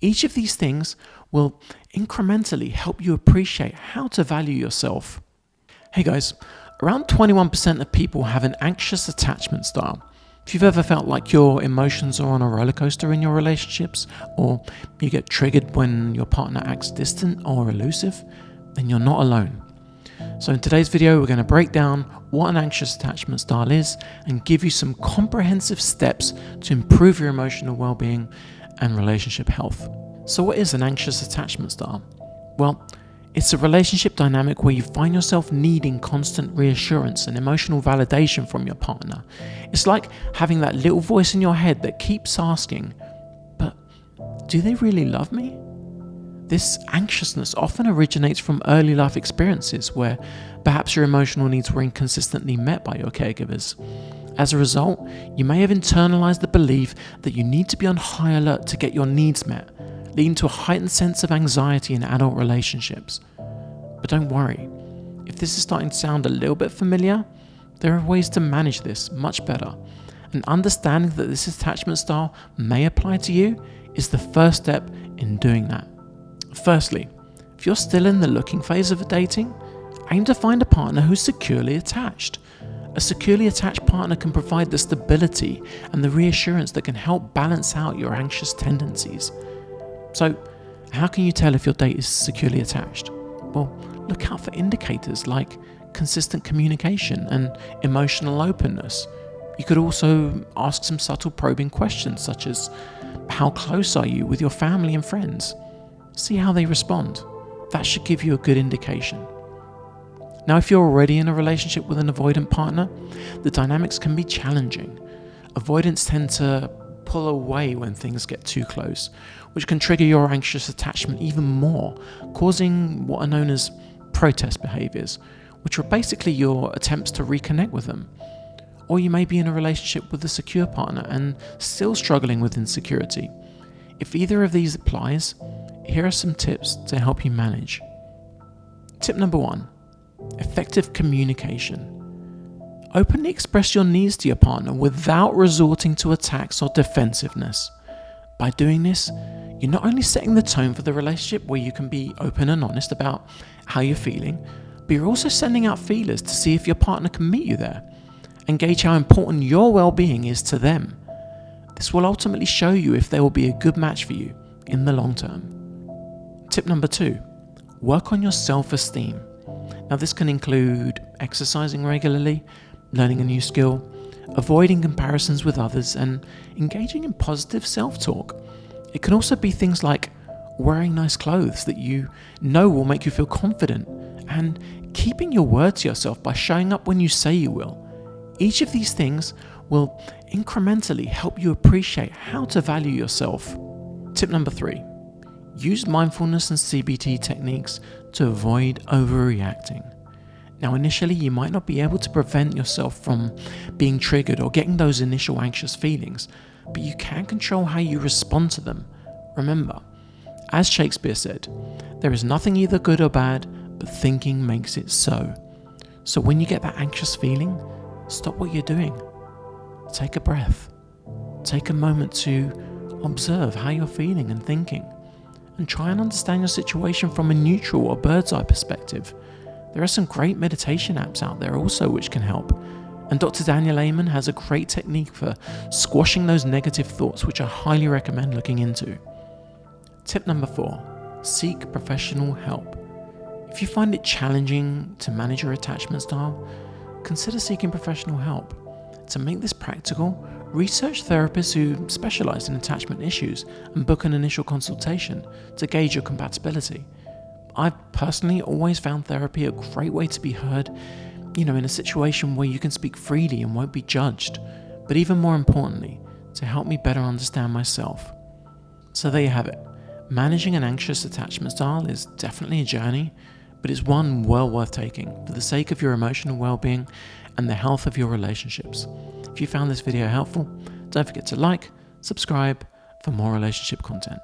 Each of these things will incrementally help you appreciate how to value yourself. Hey guys, around 21% of people have an anxious attachment style. If you've ever felt like your emotions are on a roller coaster in your relationships, or you get triggered when your partner acts distant or elusive, then you're not alone. So in today's video, we're going to break down what an anxious attachment style is and give you some comprehensive steps to improve your emotional well-being and relationship health. So what is an anxious attachment style? Well, it's a relationship dynamic where you find yourself needing constant reassurance and emotional validation from your partner. It's like having that little voice in your head that keeps asking, but do they really love me? This anxiousness often originates from early life experiences where perhaps your emotional needs were inconsistently met by your caregivers. As a result, you may have internalized the belief that you need to be on high alert to get your needs met, leading to a heightened sense of anxiety in adult relationships. But don't worry, if this is starting to sound a little bit familiar, there are ways to manage this much better. And understanding that this attachment style may apply to you is the first step in doing that. Firstly, if you're still in the looking phase of dating, aim to find a partner who's securely attached. A securely attached partner can provide the stability and the reassurance that can help balance out your anxious tendencies. So, how can you tell if your date is securely attached? Well, look out for indicators like consistent communication and emotional openness. You could also ask some subtle probing questions such as, how close are you with your family and friends? See how they respond. That should give you a good indication. Now, if you're already in a relationship with an avoidant partner, the dynamics can be challenging. Avoidants tend to pull away when things get too close, which can trigger your anxious attachment even more, causing what are known as protest behaviors, which are basically your attempts to reconnect with them. Or you may be in a relationship with a secure partner and still struggling with insecurity. If either of these applies, here are some tips to help you manage. Tip number 1, effective communication. Openly express your needs to your partner without resorting to attacks or defensiveness. By doing this, you're not only setting the tone for the relationship where you can be open and honest about how you're feeling, but you're also sending out feelers to see if your partner can meet you there and gauge how important your well-being is to them. This will ultimately show you if they will be a good match for you in the long term. Tip number 2, work on your self-esteem. Now this can include exercising regularly, learning a new skill, avoiding comparisons with others, and engaging in positive self-talk. It can also be things like wearing nice clothes that you know will make you feel confident, and keeping your word to yourself by showing up when you say you will. Each of these things will incrementally help you appreciate how to value yourself. Tip number 3, use mindfulness and CBT techniques to avoid overreacting. Now initially you might not be able to prevent yourself from being triggered or getting those initial anxious feelings, but you can control how you respond to them. Remember, as Shakespeare said, there is nothing either good or bad, but thinking makes it so. So when you get that anxious feeling, stop what you're doing. Take a breath. Take a moment to observe how you're feeling and thinking, and try and understand your situation from a neutral or bird's eye perspective. There are some great meditation apps out there also which can help, and Dr. Daniel Amen has a great technique for squashing those negative thoughts, which I highly recommend looking into. Tip number 4, seek professional help. If you find it challenging to manage your attachment style, consider seeking professional help. To make this practical, research therapists who specialize in attachment issues and book an initial consultation to gauge your compatibility. I've personally always found therapy a great way to be heard, in a situation where you can speak freely and won't be judged, but even more importantly, to help me better understand myself. So there you have it. Managing an anxious attachment style is definitely a journey, but it's one well worth taking for the sake of your emotional well-being and the health of your relationships. If you found this video helpful, don't forget to like, subscribe for more relationship content.